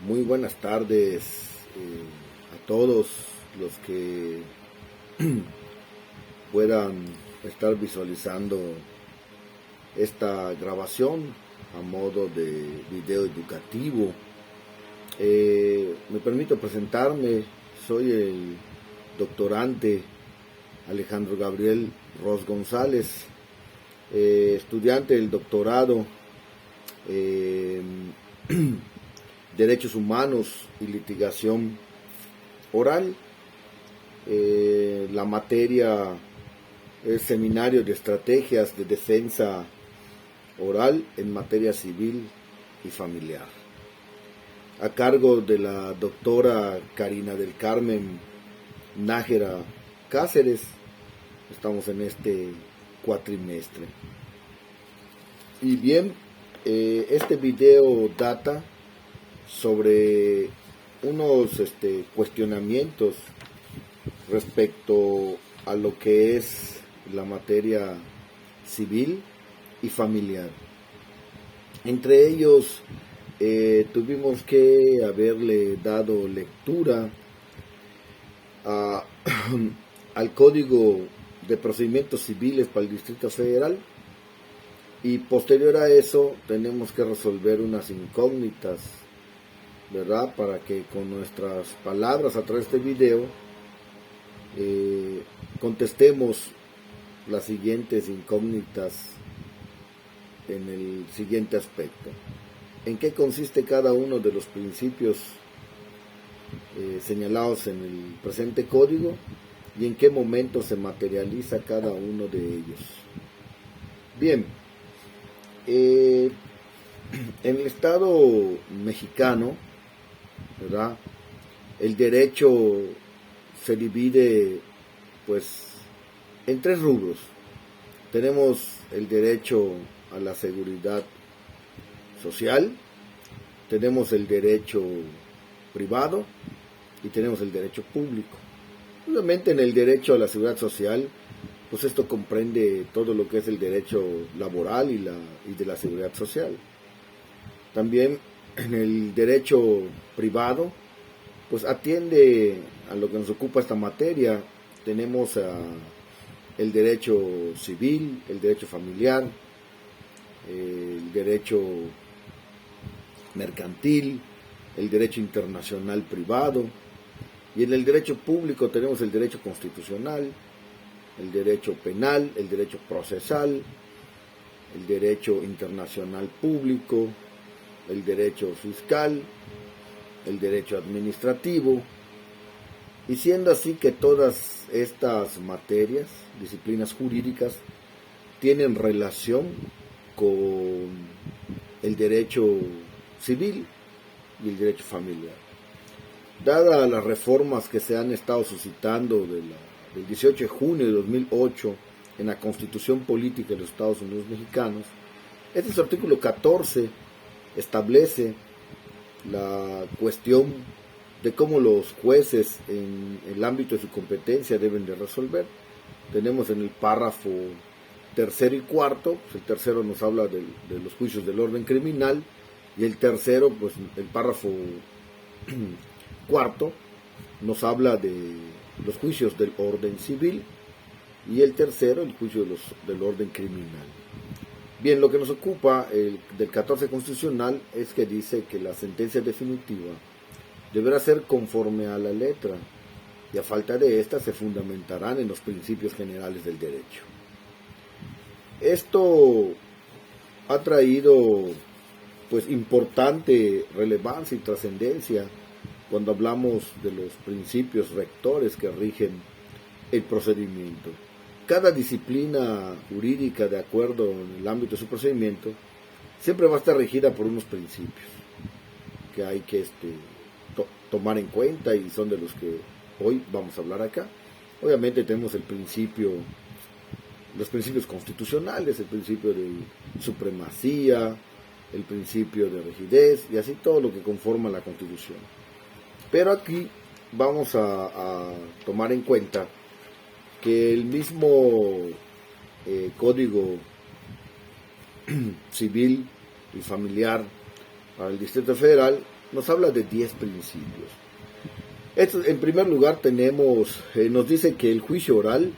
Muy buenas tardes a todos los que puedan estar visualizando esta grabación a modo de video educativo. Me permito presentarme, soy el doctorante Alejandro Gabriel Ros González, estudiante del doctorado Derechos Humanos y Litigación Oral. La materia es Seminario de Estrategias de Defensa Oral en Materia Civil y Familiar, a cargo de la doctora Karina del Carmen Nájera Cáceres. Estamos en este cuatrimestre. Y bien, este video data sobre unos cuestionamientos respecto a lo que es la materia civil y familiar. Entre ellos, tuvimos que haberle dado lectura al Código de Procedimientos Civiles para el Distrito Federal, y posterior a eso tenemos que resolver unas incógnitas, ¿verdad? Para que con nuestras palabras a través de este video contestemos las siguientes incógnitas en el siguiente aspecto. ¿En qué consiste cada uno de los principios señalados en el presente código y en qué momento se materializa cada uno de ellos? Bien, en el Estado mexicano, ¿verdad?, el derecho se divide pues en tres rubros. Tenemos el derecho a la seguridad social, tenemos el derecho privado y tenemos el derecho público. Obviamente en el derecho a la seguridad social, pues esto comprende todo lo que es el derecho laboral y de la seguridad social. También en el derecho privado, pues atiende a lo que nos ocupa esta materia. Tenemos el derecho civil, el derecho familiar, el derecho mercantil, el derecho internacional privado, y en el derecho público tenemos el derecho constitucional, el derecho penal, el derecho procesal, el derecho internacional público, el derecho fiscal, el derecho administrativo, y siendo así que todas estas materias, disciplinas jurídicas, tienen relación con el derecho civil y el derecho familiar. Dadas las reformas que se han estado suscitando del 18 de junio de 2008 en la Constitución Política de los Estados Unidos Mexicanos, este es el artículo 14, establece la cuestión de cómo los jueces en el ámbito de su competencia deben de resolver. Tenemos en el párrafo tercero y cuarto, pues el tercero nos habla de los juicios del orden criminal, y el tercero, pues el párrafo cuarto, nos habla de los juicios del orden civil, y el tercero, el juicio del orden criminal. Bien, lo que nos ocupa del 14 constitucional es que dice que la sentencia definitiva deberá ser conforme a la letra, y a falta de esta se fundamentarán en los principios generales del derecho. Esto ha traído pues importante relevancia y trascendencia cuando hablamos de los principios rectores que rigen el procedimiento. Cada disciplina jurídica, de acuerdo en el ámbito de su procedimiento, siempre va a estar regida por unos principios que hay que tomar en cuenta, y son de los que hoy vamos a hablar acá. Obviamente tenemos los principios constitucionales, el principio de supremacía, el principio de rigidez, y así todo lo que conforma la Constitución. Pero aquí vamos a tomar en cuenta que el mismo Código Civil y Familiar para el Distrito Federal nos habla de 10 principios. En primer lugar nos dice que el juicio oral,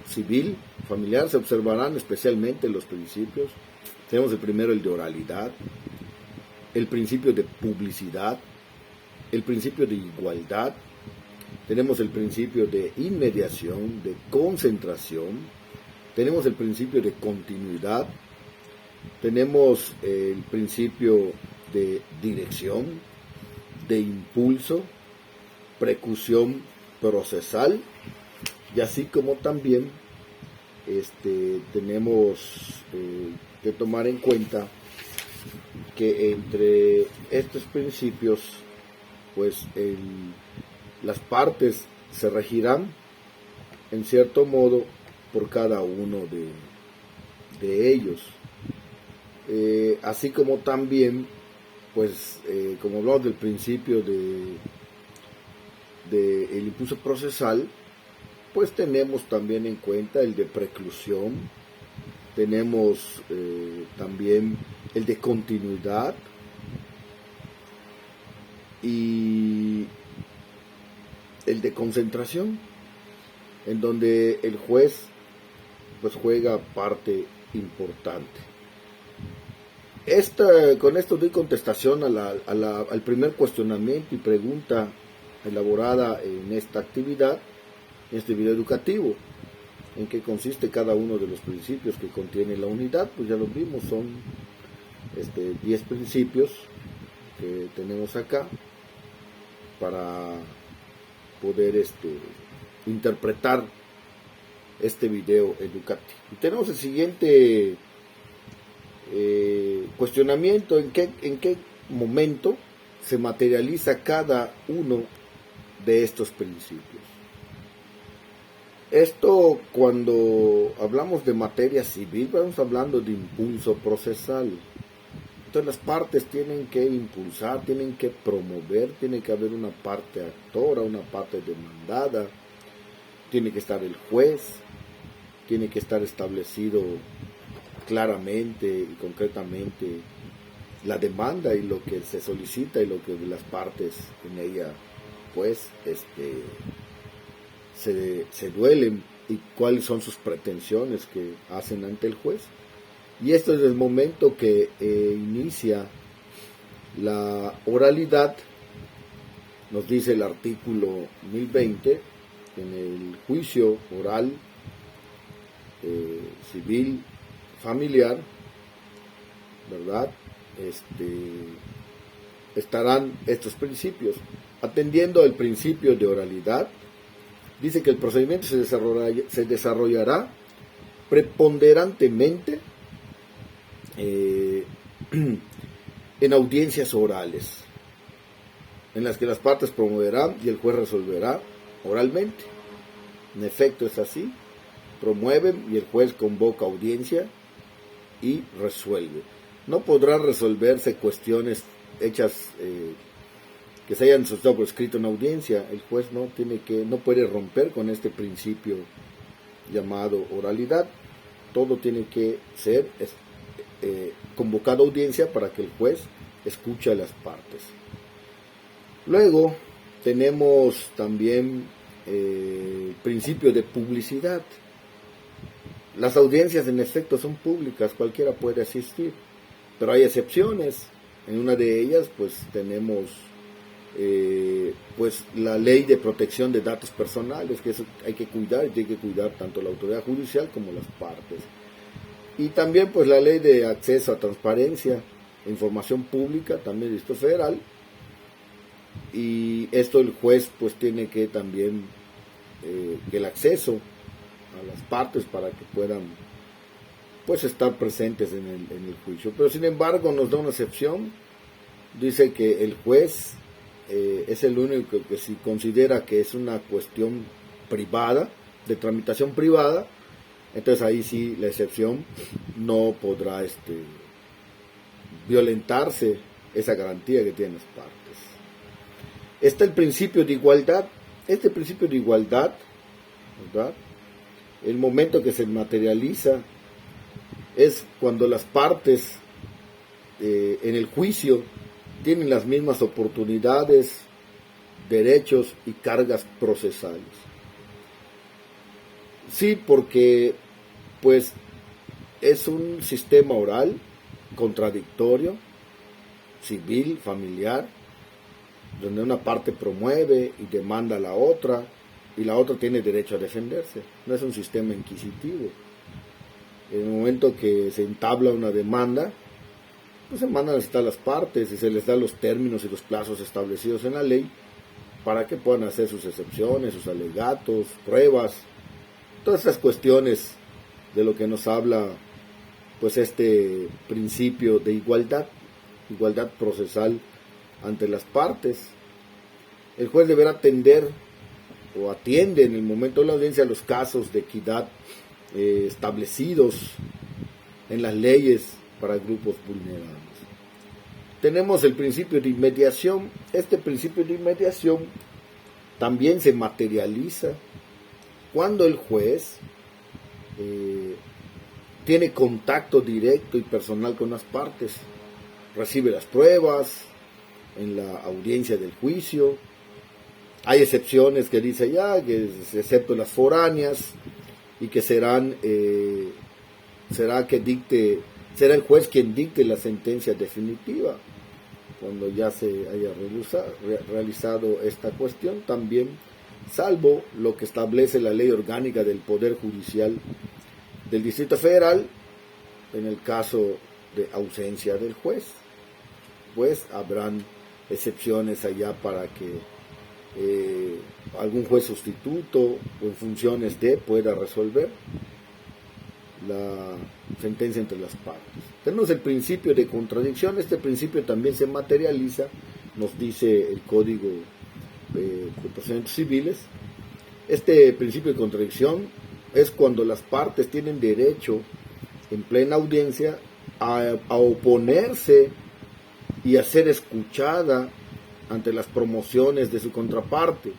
civil, familiar, se observarán especialmente los principios. Tenemos el primero, el de oralidad, el principio de publicidad, el principio de igualdad, tenemos el principio de inmediación, de concentración, tenemos el principio de continuidad, tenemos el principio de dirección, de impulso, precusión procesal, y así como también tenemos que tomar en cuenta que entre estos principios pues las partes se regirán en cierto modo por cada uno de ellos, así como también pues como hablamos del principio del impulso procesal, pues tenemos también en cuenta el de preclusión, tenemos también el de continuidad y el de concentración, en donde el juez pues juega parte importante. Con esto doy contestación al primer cuestionamiento y pregunta elaborada en esta actividad, en este video educativo, en qué consiste cada uno de los principios que contiene la unidad. Pues ya lo vimos, son 10 principios que tenemos acá para poder interpretar este video educativo. Y tenemos el siguiente cuestionamiento: ¿en qué momento se materializa cada uno de estos principios? Esto, cuando hablamos de materia civil, vamos hablando de impulso procesal. Entonces las partes tienen que impulsar, tienen que promover, tiene que haber una parte actora, una parte demandada, tiene que estar el juez, tiene que estar establecido claramente y concretamente la demanda y lo que se solicita y lo que las partes en ella pues se duelen y cuáles son sus pretensiones que hacen ante el juez. Y esto es el momento que inicia la oralidad. Nos dice el artículo 1020, en el juicio oral, civil, familiar, ¿verdad? Estarán estos principios. Atendiendo al principio de oralidad, dice que el procedimiento se desarrollará preponderantemente en audiencias orales, en las que las partes promoverán y el juez resolverá oralmente. En efecto es así, promueven y el juez convoca audiencia y resuelve. No podrán resolverse cuestiones hechas que se hayan suscitado por escrito en audiencia. El juez no puede romper con este principio llamado oralidad. Todo tiene que ser convocado a audiencia para que el juez escuche a las partes. Luego tenemos también el principio de publicidad. Las audiencias en efecto son públicas, cualquiera puede asistir, pero hay excepciones. En una de ellas pues tenemos pues la ley de protección de datos personales, que eso hay que cuidar, y tiene que cuidar tanto la autoridad judicial como las partes. Y también pues la ley de acceso a transparencia e información pública, también del Distrito Federal. Y esto el juez pues tiene que también el acceso a las partes para que puedan pues estar presentes en el juicio. Pero sin embargo nos da una excepción. Dice que el juez es el único que, si considera que es una cuestión privada, de tramitación privada, entonces ahí sí la excepción no podrá violentarse esa garantía que tienen las partes. Está el principio de igualdad. Este principio de igualdad, ¿verdad?, el momento que se materializa es cuando las partes en el juicio tienen las mismas oportunidades, derechos y cargas procesales. Sí, porque pues es un sistema oral, contradictorio, civil, familiar, donde una parte promueve y demanda a la otra, y la otra tiene derecho a defenderse. No es un sistema inquisitivo. En el momento que se entabla una demanda, pues se mandan a visitar las partes y se les da los términos y los plazos establecidos en la ley para que puedan hacer sus excepciones, sus alegatos, pruebas, todas esas cuestiones de lo que nos habla pues este principio de igualdad procesal ante las partes. El juez deberá atender o atiende en el momento de la audiencia los casos de equidad establecidos en las leyes para grupos vulnerables. Tenemos el principio de inmediación. Este principio de inmediación también se materializa cuando el juez tiene contacto directo y personal con las partes, recibe las pruebas en la audiencia del juicio. Hay excepciones que dice ya, que excepto las foráneas, y que será el juez quien dicte la sentencia definitiva cuando ya se haya realizado esta cuestión, también salvo lo que establece la ley orgánica del Poder Judicial del Distrito Federal en el caso de ausencia del juez, pues habrán excepciones allá para que algún juez sustituto o en funciones de pueda resolver la sentencia entre las partes. Tenemos el principio de contradicción. Este principio también se materializa, nos dice el Código de Procedimientos Civiles. Este principio de contradicción es cuando las partes tienen derecho en plena audiencia a oponerse y a ser escuchada ante las promociones de su contraparte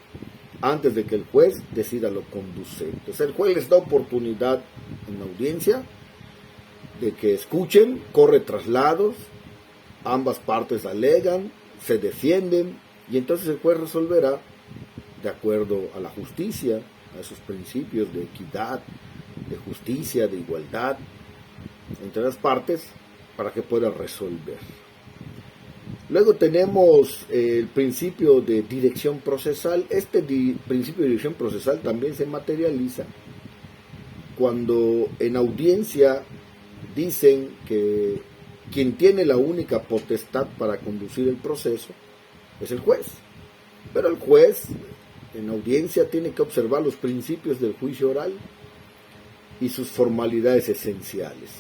antes de que el juez decida lo conducente. Entonces el juez les da oportunidad en la audiencia de que escuchen, corre traslados, ambas partes alegan, se defienden, y entonces el juez resolverá de acuerdo a la justicia, a esos principios de equidad, de justicia, de igualdad entre las partes, para que pueda resolver. Luego tenemos el principio de dirección procesal. Este principio de dirección procesal también se materializa cuando en audiencia dicen que quien tiene la única potestad para conducir el proceso es el juez. Pero el juez en audiencia tiene que observar los principios del juicio oral y sus formalidades esenciales,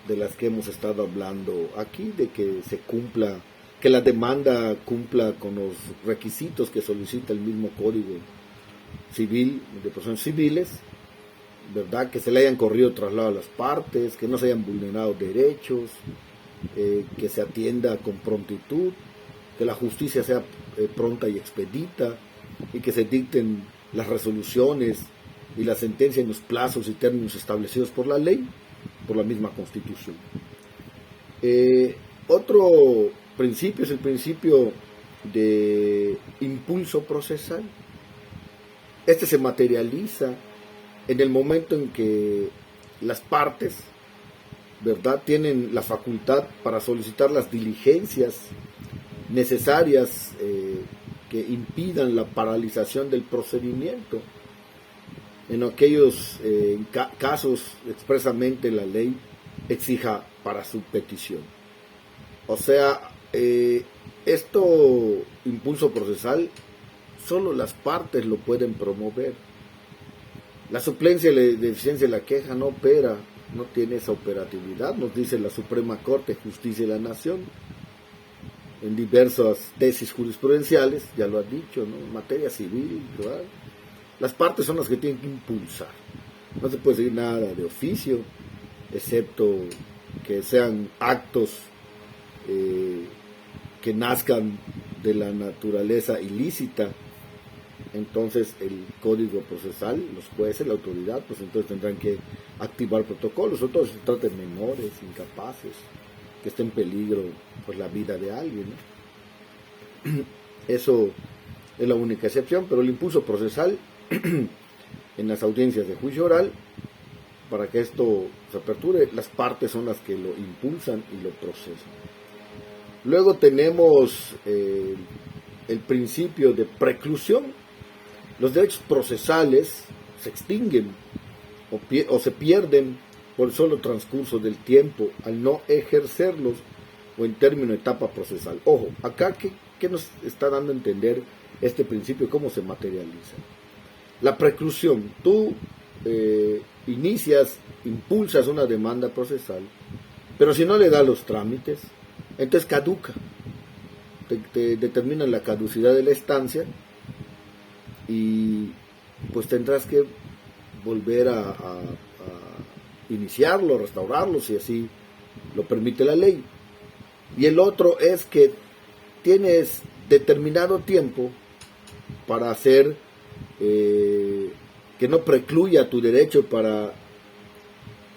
de las que hemos estado hablando aquí, de que se cumpla, que la demanda cumpla con los requisitos que solicita el mismo Código Civil de Procedimientos Civiles, ¿verdad? Que se le hayan corrido traslado a las partes, que no se hayan vulnerado derechos, que se atienda con prontitud, que la justicia sea pronta y expedita, y que se dicten las resoluciones y la sentencia en los plazos y términos establecidos por la ley, por la misma Constitución. Otro principio es el principio de impulso procesal. Este se materializa en el momento en que las partes, ¿verdad?, tienen la facultad para solicitar las diligencias necesarias que impidan la paralización del procedimiento. En aquellos casos expresamente la ley exija para su petición. O sea, impulso procesal, solo las partes lo pueden promover. La suplencia de deficiencia de la queja no opera, no tiene esa operatividad, nos dice la Suprema Corte de Justicia de la Nación en diversas tesis jurisprudenciales, ya lo ha dicho, ¿no? En materia civil, ¿verdad? Las partes son las que tienen que impulsar. No se puede decir nada de oficio, excepto que sean actos que nazcan de la naturaleza ilícita. Entonces el Código Procesal, los jueces, la autoridad, pues entonces tendrán que activar protocolos, sobre todo si se trata de menores, incapaces, que esté en peligro pues la vida de alguien, ¿no? Eso es la única excepción, pero el impulso procesal en las audiencias de juicio oral, para que esto se aperture, las partes son las que lo impulsan y lo procesan. Luego tenemos el principio de preclusión. Los derechos procesales se extinguen o se pierden por el solo transcurso del tiempo al no ejercerlos o en término de etapa procesal. Ojo, acá ¿qué nos está dando a entender este principio? ¿Cómo se materializa? La preclusión, tú impulsas una demanda procesal, pero si no le das los trámites, entonces caduca, te determinan la caducidad de la estancia y pues tendrás que volver a iniciarlo, restaurarlo, si así lo permite la ley. Y el otro es que tienes determinado tiempo para hacer que no precluya tu derecho para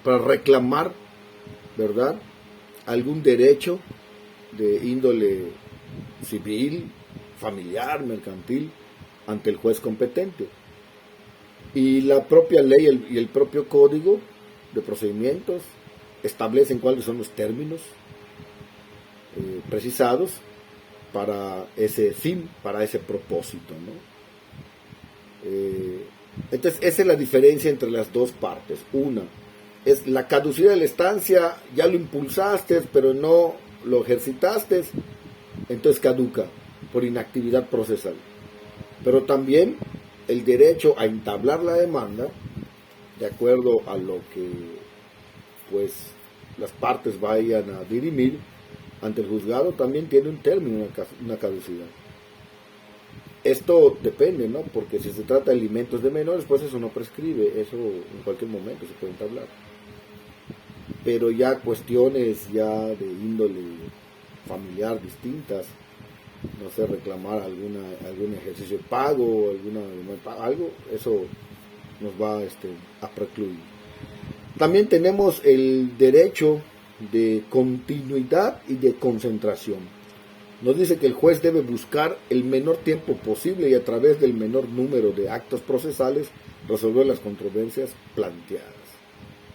reclamar, ¿verdad?, algún derecho de índole civil, familiar, mercantil, ante el juez competente. Y la propia ley y el propio código de procedimientos establecen cuáles son los términos precisados para ese fin, para ese propósito, ¿no? Entonces esa es la diferencia entre las dos partes. Una es la caducidad de la estancia, ya lo impulsaste pero no lo ejercitaste, entonces caduca por inactividad procesal. Pero también el derecho a entablar la demanda, de acuerdo a lo que pues las partes vayan a dirimir ante el juzgado, también tiene un término, una caducidad. Esto depende, ¿no? Porque si se trata de alimentos de menores, pues eso no prescribe, eso en cualquier momento se puede entablar. Pero ya cuestiones ya de índole familiar distintas, no sé, reclamar algún ejercicio de pago, algo, eso nos va a precluir. También tenemos el derecho de continuidad y de concentración. Nos dice que el juez debe buscar el menor tiempo posible y a través del menor número de actos procesales resolver las controversias planteadas.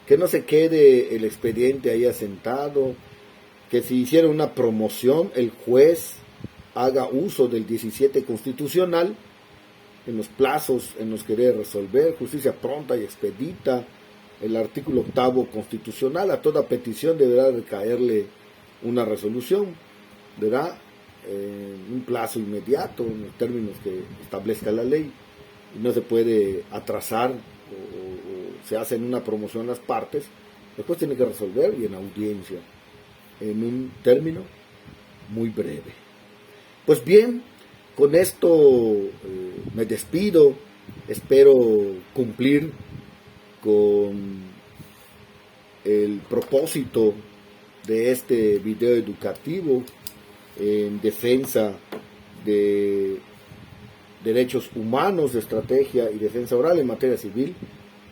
Que no se quede el expediente ahí asentado, que si hiciera una promoción el juez haga uso del 17 constitucional en los plazos en los que debe resolver, justicia pronta y expedita, el artículo 8 constitucional, a toda petición deberá recaerle una resolución, ¿verdad?, en un plazo inmediato, en los términos que establezca la ley, y no se puede atrasar o se hace en una promoción las partes, después tiene que resolver y en audiencia, en un término muy breve. Pues bien, con esto me despido, espero cumplir con el propósito de este video educativo en defensa de derechos humanos, de estrategia y defensa oral en materia civil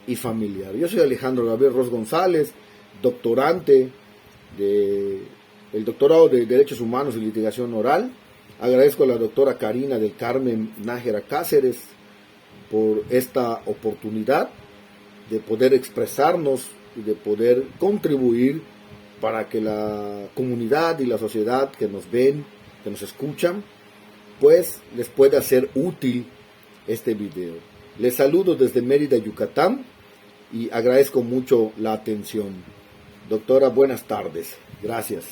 y familiar. Yo soy Alejandro Gabriel Ros González, doctorante del doctorado de Derechos Humanos y Litigación Oral. Agradezco a la doctora Karina del Carmen Nájera Cáceres por esta oportunidad de poder expresarnos y de poder contribuir para que la comunidad y la sociedad que nos ven, que nos escuchan, pues les pueda ser útil este video. Les saludo desde Mérida, Yucatán, y agradezco mucho la atención. Doctora, buenas tardes. Gracias.